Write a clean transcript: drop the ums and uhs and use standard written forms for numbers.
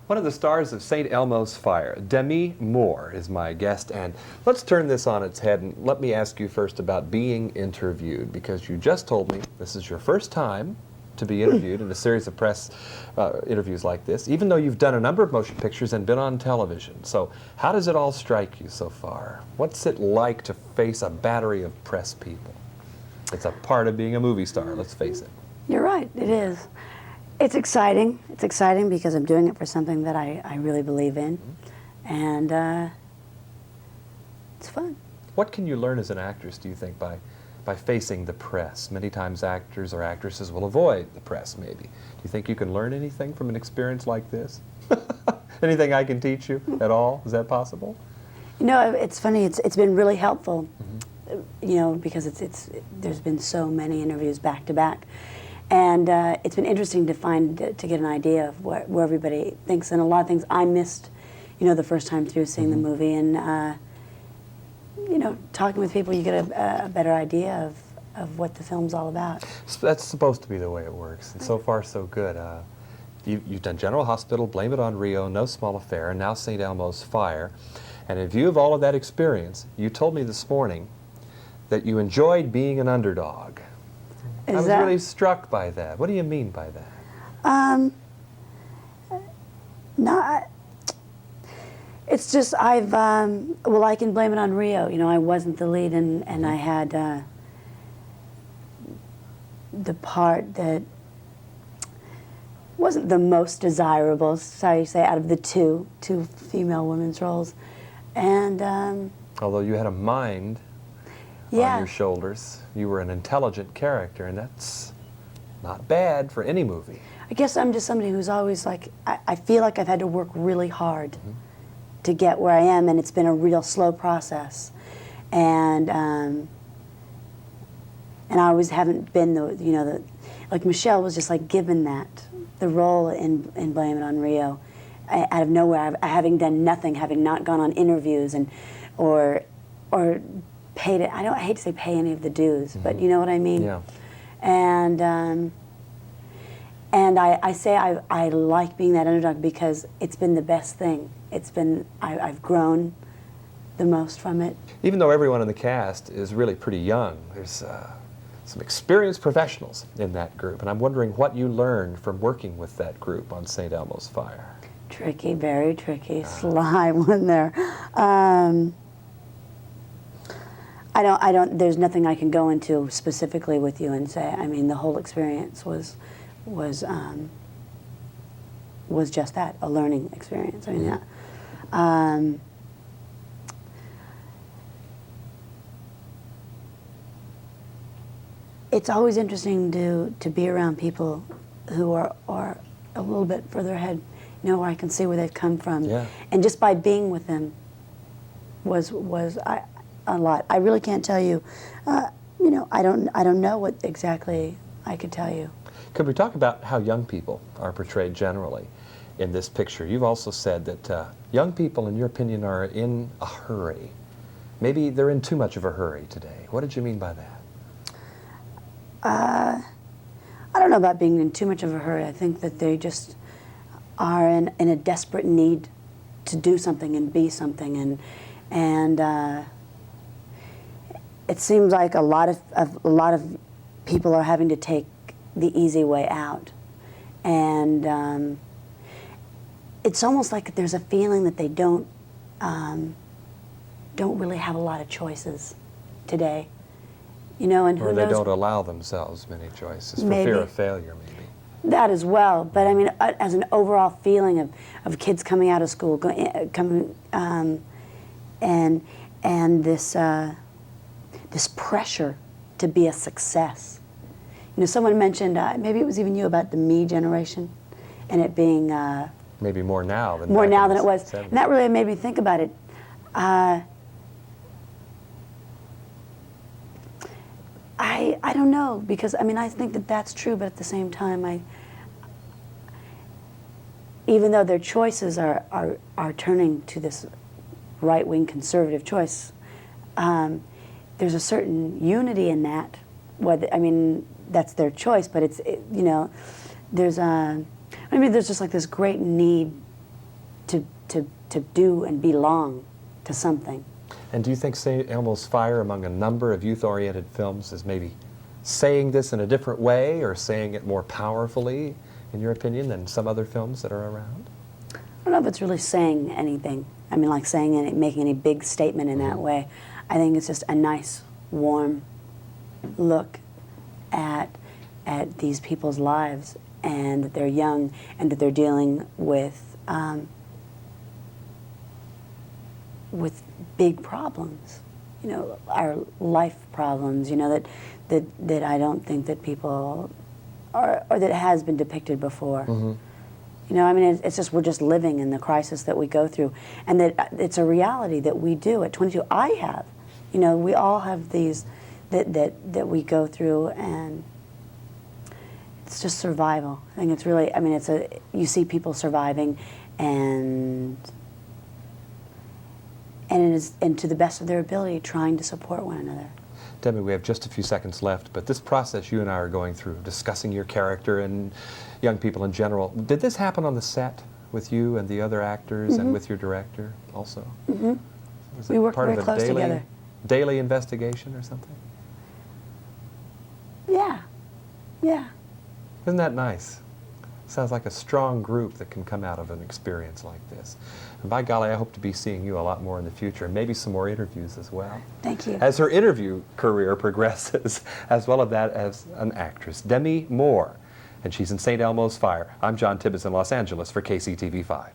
One of the stars of St. Elmo's Fire, Demi Moore, is my guest, and let's turn this on its head and let me ask you first about being interviewed, because you just told me this is your first time to be interviewed in a series of press interviews like this, even though you've done a number of motion pictures and been on television. So how does it all strike you so far? What's it like to face a battery of press people? It's a part of being a movie star, let's face it. You're right, it is. It's exciting. It's exciting because I'm doing it for something that I really believe in, and it's fun. What can you learn as an actress, do you think, by facing the press? Many times actors or actresses will avoid the press, maybe. Do you think you can learn anything from an experience like this? Anything I can teach you at all? Is that possible? You know, it's funny, it's been really helpful, you know, because there's been so many interviews back to back. And it's been interesting to get an idea of where everybody thinks, and a lot of things I missed, you know, the first time through seeing the movie, and you know, talking with people, you get a better idea of what the film's all about. So that's supposed to be the way it works, and so far so good. You've done General Hospital, Blame It on Rio, No Small Affair, and now St. Elmo's Fire. And in view of all of that experience, you told me this morning that you enjoyed being an underdog. I was really struck by that. What do you mean by that? Not. It's just well, I can blame it on Rio. You know, I wasn't the lead, and I had the part that wasn't the most desirable, so you say, out of the two female women's roles, and although you had a mind on your shoulders, you were an intelligent character, and that's not bad for any movie. I guess I'm just somebody who's always like, I feel like I've had to work really hard to get where I am, and it's been a real slow process, and I always haven't been like Michelle was just like given the role in Blame It on Rio out of nowhere, having done nothing, having not gone on interviews or paid it. I hate to say pay any of the dues, but you know what I mean. Yeah. And I say I like being that underdog because it's been the best thing. It's been I've grown the most from it. Even though everyone in the cast is really pretty young, there's some experienced professionals in that group, and I'm wondering what you learned from working with that group on St. Elmo's Fire. Tricky, very tricky, sly one there. There's nothing I can go into specifically with you and say, I mean, the whole experience was just that, a learning experience. I mean, it's always interesting to be around people who are a little bit further ahead, you know, where I can see where they've come from. Yeah. And just by being with them was a lot. I really can't tell you. You know, I don't know what exactly I could tell you. Could we talk about how young people are portrayed generally in this picture? You've also said that young people, in your opinion, are in a hurry. Maybe they're in too much of a hurry today. What did you mean by that? I don't know about being in too much of a hurry. I think that they just are in a desperate need to do something and be something, and it seems like a lot of people are having to take the easy way out, and it's almost like there's a feeling that they don't really have a lot of choices today, you know, and who knows? Or they don't allow themselves many choices for fear of failure, maybe. That as well, but I mean, as an overall feeling of kids coming out of school, and this pressure to be a success. You know, someone mentioned, maybe it was even you, about the me generation, and it being maybe more now than it was. 70s. And that really made me think about it. I don't know, because I mean, I think that that's true, but at the same time, even though their choices are turning to this right-wing conservative choice, there's a certain unity in that. I mean, that's their choice, but you know, there's just like this great need to do and belong to something. And do you think St. Elmo's Fire, among a number of youth-oriented films, is maybe saying this in a different way or saying it more powerfully, in your opinion, than some other films that are around? I don't know if it's really saying anything. I mean, like saying any, making any big statement in that way. I think it's just a nice, warm look at these people's lives, and that they're young, and that they're dealing with big problems. You know, our life problems. You know, that I don't think that people or that has been depicted before. You know, I mean, it's just, we're just living in the crisis that we go through, and that it's a reality that we do at 22. I have, you know, we all have these that we go through, and it's just survival. I think it's really, I mean, you see people surviving, and to the best of their ability, trying to support one another. Demi, we have just a few seconds left, but this process you and I are going through, discussing your character and young people in general, did this happen on the set with you and the other actors and with your director also? Was it We worked part very of a close together. daily investigation or something? Yeah, yeah. Isn't that nice? Sounds like a strong group that can come out of an experience like this. And by golly, I hope to be seeing you a lot more in the future, and maybe some more interviews as well. Thank you. As her interview career progresses, as well as that as an actress. Demi Moore, and she's in St. Elmo's Fire. I'm John Tibbetts in Los Angeles for KCTV5.